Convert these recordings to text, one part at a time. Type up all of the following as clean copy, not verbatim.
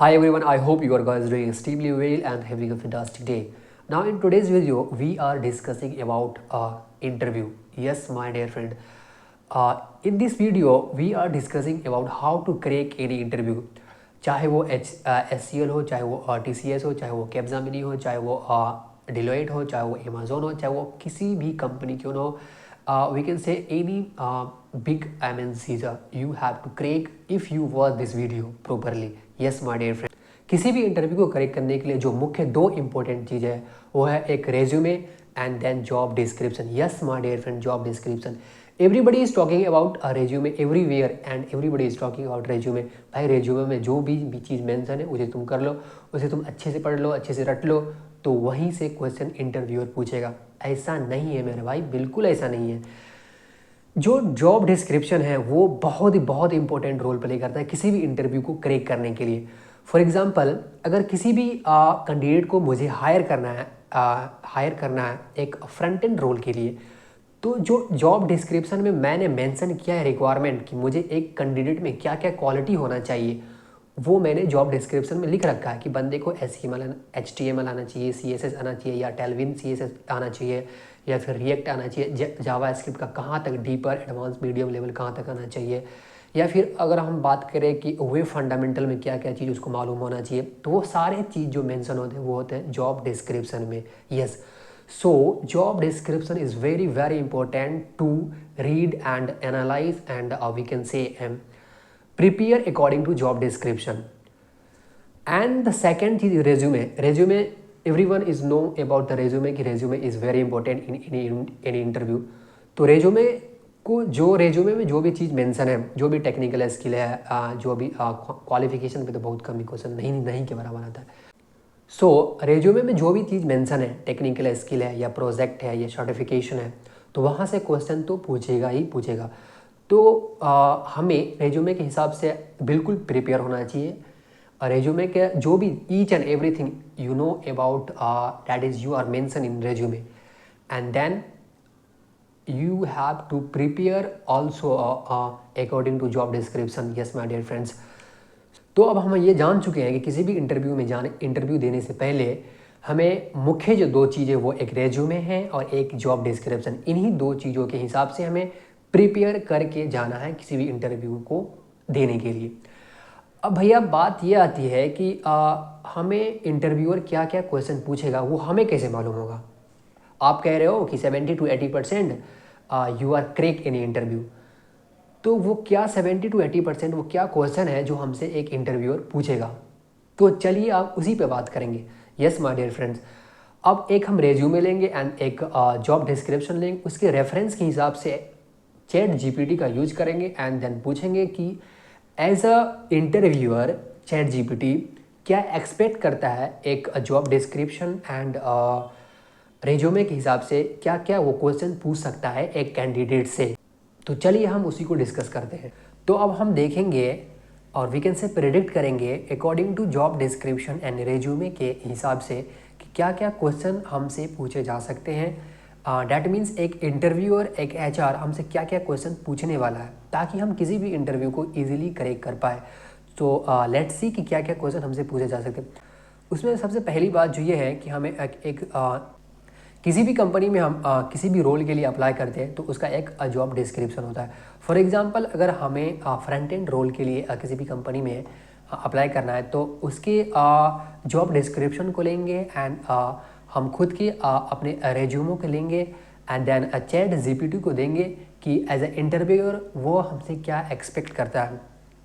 Hi everyone, I hope you are guys doing extremely well and having a fantastic day. Now in today's video, we are discussing about interview. Yes, my dear friend. In this video, we are discussing about how to crack any interview. चाहे वो SCL हो, चाहे वो TCS हो, चाहे वो कैप्जामिनी हो, चाहे वो डिलोइट हो, चाहे वो अमेजोन हो, चाहे वो किसी भी कंपनी क्यों ना हो, we can say any big MNCs you have to crack if you watch this video properly. Yes, my dear friend. किसी भी इंटरव्यू को करेक्ट करने के लिए जो मुख्य दो इंपॉर्टेंट चीज़ है वो है एक resume and then job description. Yes my dear friend, job description. Everybody is talking about resume everywhere and everybody is talking about resume. भाई रेज्यूमे में जो भी चीज़ मेंशन है उसे तुम कर लो, उसे तुम अच्छे से पढ़ लो, अच्छे से रट लो, तो वहीं से क्वेश्चन इंटरव्यूअर पूछेगा. ऐसा नहीं है मेरे भाई, बिल्कुल ऐसा नहीं है. जो जॉब डिस्क्रिप्शन है वो बहुत इंपॉर्टेंट रोल प्ले करता है किसी भी इंटरव्यू को क्रैक करने के लिए. फॉर एग्जांपल, अगर किसी भी कैंडिडेट को मुझे हायर करना है एक फ्रंट एंड रोल के लिए, तो जो जॉब डिस्क्रिप्शन में मैंने मेंशन किया है रिक्वायरमेंट कि मुझे एक कैंडिडेट में क्या क्या क्वालिटी होना चाहिए, वो मैंने जॉब डिस्क्रिप्शन में लिख रखा है कि बंदे को HTML आना चाहिए, CSS आना चाहिए, या टेलविन CSS आना चाहिए, या फिर रिएक्ट आना चाहिए, जावा स्क्रिप्ट का कहाँ तक डीपर एडवांस मीडियम लेवल कहाँ तक आना चाहिए, या फिर अगर हम बात करें कि वेब फंडामेंटल में क्या क्या चीज़ उसको मालूम होना चाहिए, तो वो सारे चीज़ जो मेंशन होते हैं वो होते हैं जॉब डिस्क्रिप्शन में. Yes, so job description is very important to read and analyse and we can say prepare according to job description. And the second is resume. Everyone is know about the resume कि resume is very important in any interview. तो resume को जो resume में जो भी चीज़ mention है, जो भी टेक्निकल स्किल है, जो भी क्वालिफिकेशन पे तो बहुत कम ही क्वेश्चन नहीं के बराबर आता है. सो रेज्यूमे में जो भी चीज़ मेंशन है, टेक्निकल स्किल है या प्रोजेक्ट है या सर्टिफिकेशन है, तो वहाँ से क्वेश्चन तो पूछेगा ही पूछेगा. तो हमें रेज्यूमे के हिसाब से बिल्कुल प्रिपेयर होना चाहिए. रेज्यूमे के जो भी each and everything you know about that is you are mention in resume, and then you have to prepare also according to job description. yes my dear friends. तो अब हम ये जान चुके हैं कि किसी भी इंटरव्यू देने से पहले हमें मुख्य जो दो चीज़ें वो एक रेज्यूमे है और एक जॉब डिस्क्रिप्शन. इन्हीं दो चीज़ों के हिसाब से हमें प्रिपेयर करके जाना है किसी भी इंटरव्यू को देने के लिए. अब भैया बात ये आती है कि हमें इंटरव्यूअर क्या क्या क्वेश्चन पूछेगा वो हमें कैसे मालूम होगा. आप कह रहे हो कि 70 to 80% you are crack in interview, तो वो क्या 70 to 80% वो क्या क्वेश्चन है जो हमसे एक इंटरव्यूअर पूछेगा. तो चलिए आप उसी पे बात करेंगे. यस माय डियर फ्रेंड्स, अब एक हम रेज्यूमे लेंगे एंड एक जॉब डिस्क्रिप्शन लेंगे, उसके रेफरेंस के हिसाब से ChatGPT का यूज करेंगे एंड देन पूछेंगे कि एज अ इंटरव्यूअर ChatGPT क्या एक्सपेक्ट करता है एक जॉब डिस्क्रिप्शन एंड रेज्यूमे के हिसाब से क्या क्या वो क्वेश्चन पूछ सकता है एक कैंडिडेट से. तो चलिए हम उसी को डिस्कस करते हैं. तो अब हम देखेंगे और वी कैन से प्रेडिक्ट करेंगे according to job description and resume के हिसाब से कि क्या क्या क्वेश्चन हमसे पूछे जा सकते हैं. डैट मीन्स एक इंटरव्यूअर एक HR हमसे क्या क्या क्वेश्चन पूछने वाला है ताकि हम किसी भी इंटरव्यू को ईजिली करेक्ट कर पाए. तो लेट्स सी कि क्या क्या क्वेश्चन हमसे पूछे जा सकते हैं. उसमें सबसे पहली बात जो ये है कि हमें किसी भी कंपनी में हम किसी भी रोल के लिए अप्लाई करते हैं तो उसका एक जॉब डिस्क्रिप्शन होता है. फॉर एग्जांपल, अगर हमें फ्रंट एंड रोल के लिए किसी भी कंपनी में अप्लाई करना है तो उसके जॉब डिस्क्रिप्शन को लेंगे एंड हम खुद के अपने रेज्यूमो को लेंगे एंड देन ChatGPT को देंगे कि एज ए इंटरव्यूअर वो हमसे क्या एक्सपेक्ट करता है,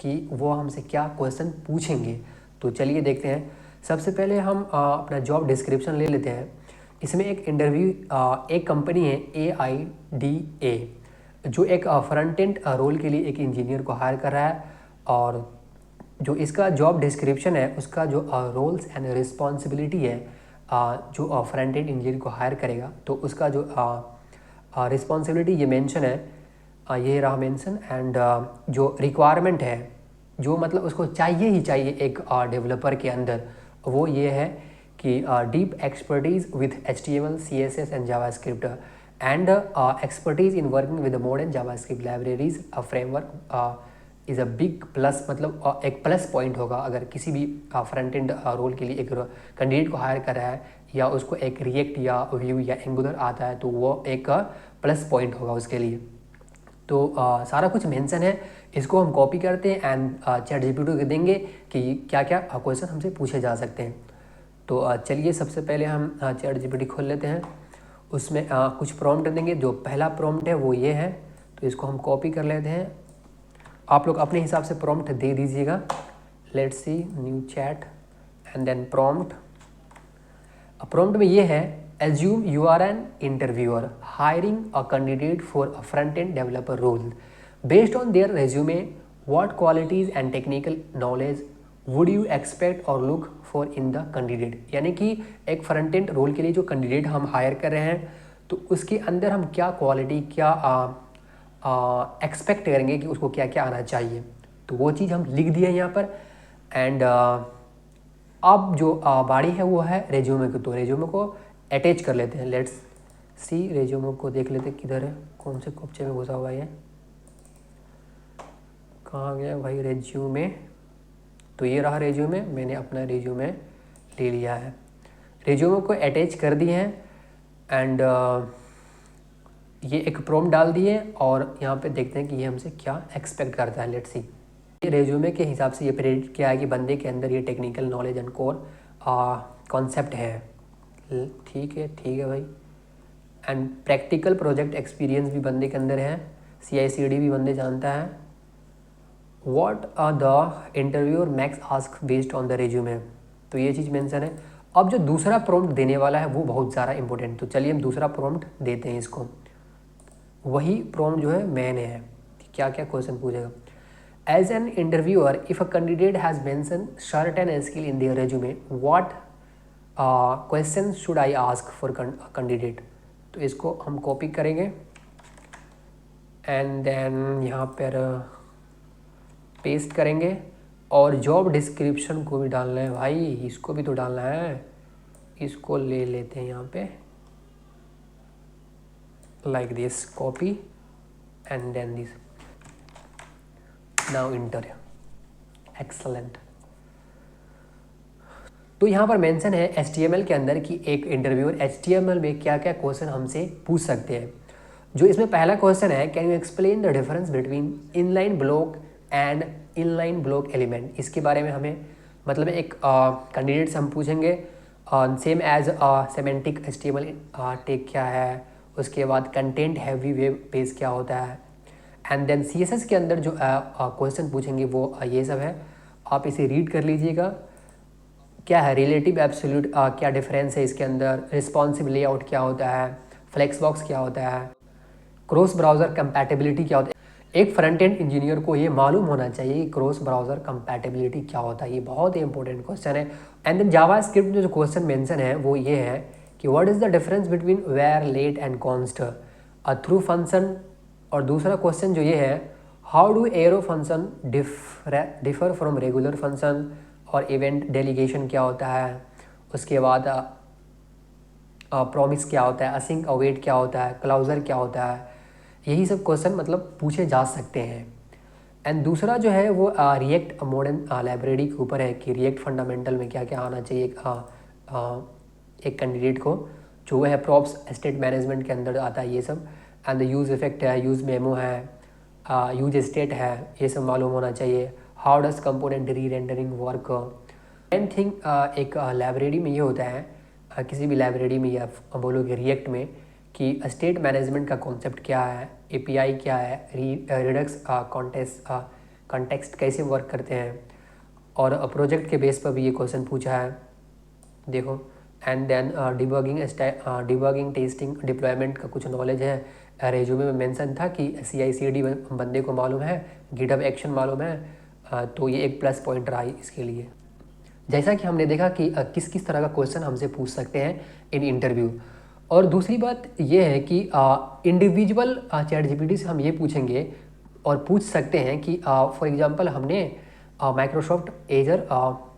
कि वो हमसे क्या क्वेश्चन पूछेंगे. तो चलिए देखते हैं. सबसे पहले हम अपना जॉब डिस्क्रिप्शन ले लेते हैं. इसमें एक कंपनी है AIDA जो एक फ्रंट एंड रोल के लिए एक इंजीनियर को हायर कर रहा है, और जो इसका जॉब डिस्क्रिप्शन है उसका जो रोल्स एंड रिस्पॉन्सिबिलिटी है जो फ्रंट एंड इंजीनियर को हायर करेगा, तो उसका जो रिस्पॉन्सिबिलिटी ये मेंशन है, ये रहा मेंशन. एंड जो रिक्वायरमेंट है, जो मतलब उसको चाहिए ही चाहिए एक डेवलपर के अंदर, वो ये है कि deep expertise with HTML, CSS and JavaScript and expertise in working with modern JavaScript libraries framework is a big plus, मतलब एक प्लस पॉइंट होगा अगर किसी भी फ्रंट एंड रोल के लिए एक कैंडिडेट को हायर कर रहा है या उसको एक रिएक्ट या व्यू या एंगुलर आता है, तो वो एक प्लस पॉइंट होगा उसके लिए। तो सारा कुछ मेंशन है, इसको हम कॉपी करते हैं एंड चैट जीपीटी को देंगे कि क्या क्या क्वेश्चन हमसे पूछे जा सकते हैं। तो चलिए सबसे पहले हम चैट जीपीटी खोल लेते हैं, उसमें कुछ प्रॉम्प्ट देंगे। जो पहला प्रॉम्प्ट है वो ये है, तो इसको हम कॉपी कर लेते हैं। आप लोग अपने हिसाब से प्रॉम्प्ट दे दीजिएगा। Let's see new chat and then prompt. Prompt में ये है, assume you are an interviewer hiring a candidate for a front-end developer role. Based on their resume, what qualities and technical knowledge would you expect or look for in the candidate? यानी कि एक front end role के लिए जो candidate हम higher कर रहे हैं, तो उसके अंदर हम क्या क्वालिटी, क्या एक्सपेक्ट करेंगे कि उसको क्या क्या आना चाहिए, तो वो चीज़ हम लिख दिए यहाँ पर। एंड अब जो बारी है वो है रेज्यूमे को, तो रेज्यूमे को अटैच कर लेते हैं। लेट्स सी रेज्यूमे को देख लेते हैं किधर है, कौन से कोपचे में घुसा हुआ है, कहाँ गया भाई रेज्यूमे। तो ये रहा रेज्यूमे, मैंने अपना रेज्यूमे ले लिया है, रेज्यूमे को अटैच कर दिए हैं एंड ये एक प्रॉम्प्ट डाल दिए और यहाँ पे देखते हैं कि ये हमसे क्या एक्सपेक्ट करता है। लेट्स सी ये रेज्यूमे के हिसाब से ये प्रेडिक्ट किया है कि बंदे के अंदर ये technical knowledge and core concept है। ठीक है भाई। एंड प्रैक्टिकल प्रोजेक्ट एक्सपीरियंस भी बंदे के अंदर है, CI/CD भी बंदे जानता है। What are the interviewer max ask based on the resume, तो ये चीज़ मेंशन है। अब जो दूसरा प्रॉम्प्ट देने वाला है वो बहुत ज़्यादा इंपॉर्टेंट, तो चलिए हम दूसरा प्रॉम्प्ट देते हैं इसको। वही प्रॉम्प्ट जो है मैंने है, क्या क्या क्वेश्चन पूछेगा। As an interviewer if a candidate has mention certain skill in their resume, what question should I ask for candidate, तो इसको हम कॉपी करेंगे एंड देन यहाँ पर पेस्ट करेंगे और जॉब डिस्क्रिप्शन को भी डालना है भाई, इसको भी तो डालना है। इसको ले लेते हैं यहाँ पे like this, copy and then this, now enter, excellent. तो यहाँ पर मेंशन है HTML के अंदर कि एक इंटरव्यूअर HTML में क्या क्या क्वेश्चन हमसे पूछ सकते हैं। जो इसमें पहला क्वेश्चन है, can you explain the difference between inline block and inline block element, इसके बारे में हमें मतलब एक कैंडिडेट से हम पूछेंगे। Same as semantic HTML tag क्या है, उसके बाद कंटेंट हैवी वेब पेज क्या होता है, एंड देन CSS के अंदर जो क्वेश्चन पूछेंगे वो ये सब है। आप इसे रीड कर लीजिएगा। क्या है रिलेटिव एब्सोल्यूट, क्या डिफरेंस है इसके अंदर, रिस्पॉन्सिव लेआउट क्या होता है, फ्लेक्स बॉक्स क्या होता है, क्रॉस ब्राउज़र कंपैटिबिलिटी क्या होता है। एक फ्रंट एंड इंजीनियर को ये मालूम होना चाहिए कि क्रॉस ब्राउज़र कंपैटिबिलिटी क्या होता है, ये बहुत ही इंपॉर्टेंट क्वेश्चन है। एंड देन जावा स्क्रिप्ट में जो क्वेश्चन मेंशन है वो ये है कि what is the difference between var, let and const, through function. और दूसरा क्वेश्चन जो ये है, how do arrow function differ from regular function, और इवेंट डेलीगेशन क्या होता है, उसके बाद प्रॉमिस क्या होता है, असिंक अवेट क्या होता है, क्लाउजर क्या होता है, यही सब क्वेश्चन मतलब पूछे जा सकते हैं। एंड दूसरा जो है वो रिएक्ट मॉडर्न लाइब्रेरी के ऊपर है कि रिएक्ट फंडामेंटल में क्या क्या आना चाहिए एक कैंडिडेट को, जो है प्रॉप्स स्टेट मैनेजमेंट के अंदर आता है ये सब। एंड यूज़ इफेक्ट है, यूज़ मेमो है, यूज स्टेट है, ये सब मालूम होना चाहिए। हाउ डज कंपोनेंट री रेंडरिंग वर्क। मेन थिंग एक लाइब्रेरी में ये होता है, किसी भी लाइब्रेरी में या बोलोगे रिएक्ट में, कि स्टेट मैनेजमेंट का कॉन्सेप्ट क्या है, API क्या है, रिडक्स कॉन्टेक्स्ट कैसे वर्क करते हैं, और प्रोजेक्ट के बेस पर भी ये क्वेश्चन पूछा है देखो। And then debugging testing deployment का कुछ नॉलेज है। रेज्यूमे में मेंशन था कि CI/CD बंदे को मालूम है, गिटहब एक्शन मालूम है, तो ये एक प्लस पॉइंट रहा इसके लिए। जैसा कि हमने देखा कि किस किस तरह का क्वेश्चन हमसे पूछ सकते हैं इन इंटरव्यू। और दूसरी बात ये है कि इंडिविजुअल चैट जीपीटी से हम ये पूछेंगे और पूछ सकते हैं कि फॉर एग्जांपल हमने माइक्रोसॉफ्ट एजर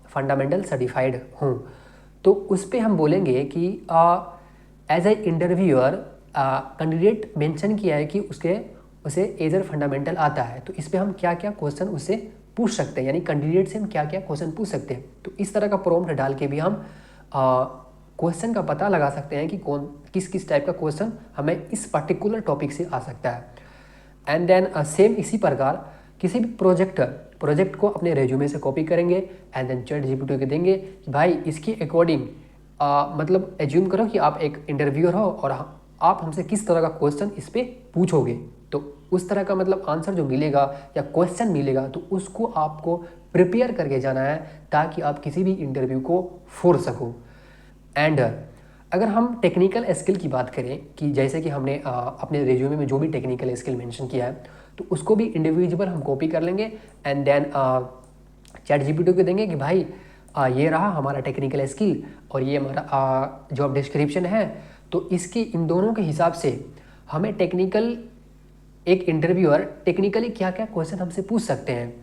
फंडामेंटल सर्टिफाइड हूँ, तो उस पर हम बोलेंगे कि as a interviewer candidate mention किया है कि उसके उसे एजर फंडामेंटल आता है, तो इस पर हम क्या क्या क्वेश्चन उससे पूछ सकते हैं, यानी कैंडिडेट से हम क्या क्या क्वेश्चन पूछ सकते हैं। तो इस तरह का प्रॉम्प्ट डाल के भी हम क्वेश्चन का पता लगा सकते हैं कि कौन किस किस टाइप का क्वेश्चन हमें इस पर्टिकुलर टॉपिक से आ सकता है। एंड देन सेम इसी प्रकार किसी भी प्रोजेक्ट को अपने रेज्यूमे से कॉपी करेंगे एंड देन चैट जीपीटी को देंगे कि भाई इसके अकॉर्डिंग मतलब एज्यूम करो कि आप एक इंटरव्यूअर हो और आप हमसे किस तरह का क्वेश्चन इस पर पूछोगे, तो उस तरह का मतलब आंसर जो मिलेगा या क्वेश्चन मिलेगा तो उसको आपको प्रिपेयर करके जाना है ताकि आप किसी भी इंटरव्यू को फोड़ सको। एंड अगर हम टेक्निकल स्किल की बात करें कि जैसे कि हमने अपने रिज्यूमे में जो भी टेक्निकल स्किल मेंशन किया है तो उसको भी इंडिविजुअल हम कॉपी कर लेंगे एंड देन चैट जीपीटी को देंगे कि भाई ये रहा हमारा टेक्निकल स्किल और ये हमारा जॉब डिस्क्रिप्शन है, तो इसके इन दोनों के हिसाब से हमें एक इंटरव्यूअर टेक्निकली क्या क्या क्वेश्चन हमसे पूछ सकते हैं।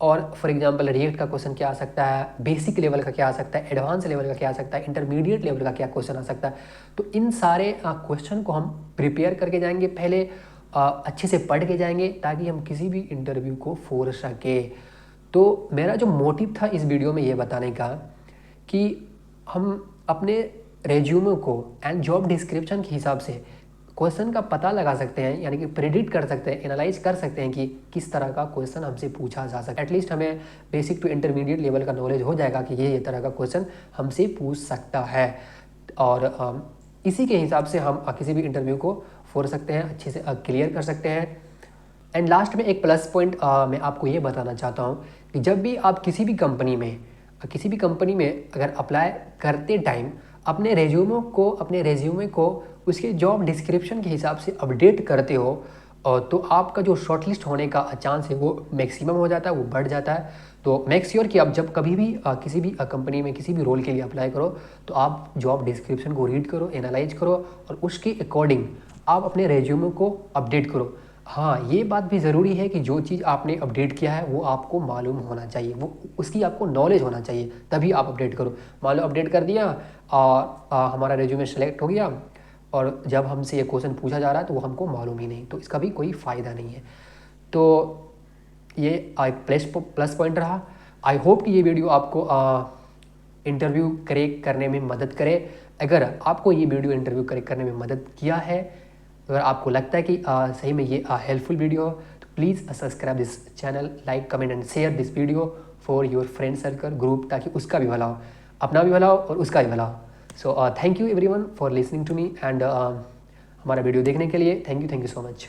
और फॉर एग्जांपल रिएक्ट का क्वेश्चन क्या आ सकता है, बेसिक लेवल का क्या आ सकता है, एडवांस लेवल का क्या आ सकता है, इंटरमीडिएट लेवल का क्या क्वेश्चन आ सकता है। तो इन सारे क्वेश्चन को हम प्रिपेयर करके जाएंगे, पहले अच्छे से पढ़ के जाएंगे ताकि हम किसी भी इंटरव्यू को फोड़ सके। तो मेरा जो मोटिव था इस वीडियो में ये बताने का कि हम अपने रेज्यूमे को एंड जॉब डिस्क्रिप्शन के हिसाब से क्वेश्चन का पता लगा सकते हैं, यानी कि प्रेडिक्ट कर सकते हैं, एनालाइज कर सकते हैं कि किस तरह का क्वेश्चन हमसे पूछा जा सकता है। एटलीस्ट हमें बेसिक टू इंटरमीडिएट लेवल का नॉलेज हो जाएगा कि ये तरह का क्वेश्चन हमसे पूछ सकता है और इसी के हिसाब से हम किसी भी इंटरव्यू को फोड़ सकते हैं, अच्छे से क्लियर कर सकते हैं। एंड लास्ट में एक प्लस पॉइंट मैं आपको ये बताना चाहता हूँ कि जब भी आप किसी भी कंपनी में अगर अप्लाई करते टाइम अपने रेज्यूमे को उसके जॉब डिस्क्रिप्शन के हिसाब से अपडेट करते हो तो आपका जो शॉर्टलिस्ट होने का चांस है वो मैक्सिमम हो जाता है, वो बढ़ जाता है। तो मेक श्योर कि आप जब कभी भी किसी भी कंपनी में किसी भी रोल के लिए अप्लाई करो तो आप जॉब डिस्क्रिप्शन को रीड करो, एनालाइज करो और उसके अकॉर्डिंग आप अपने रेज्यूमे को अपडेट करो। हाँ, ये बात भी ज़रूरी है कि जो चीज़ आपने अपडेट किया है वो आपको मालूम होना चाहिए, वो उसकी आपको नॉलेज होना चाहिए, तभी आप अपडेट करो। मान लो अपडेट कर दिया और हमारा रेज्यूमे सेलेक्ट हो गया और जब हमसे ये क्वेश्चन पूछा जा रहा है तो वो हमको मालूम ही नहीं, तो इसका भी कोई फ़ायदा नहीं है। तो ये एक प्लस पॉइंट रहा। आई होप कि ये वीडियो आपको इंटरव्यू करेक्ट करने में मदद करे। अगर आपको ये वीडियो इंटरव्यू करेक्ट करने में मदद किया है, अगर आपको लगता है कि सही में ये हेल्पफुल वीडियो हो तो please subscribe this channel, like, comment and share this video for your friend circle group, ताकि उसका भी भला हो, अपना भी भला हो और उसका भी भला हो। So thank you everyone for listening to me and हमारा वीडियो देखने के लिए थैंक यू सो मच।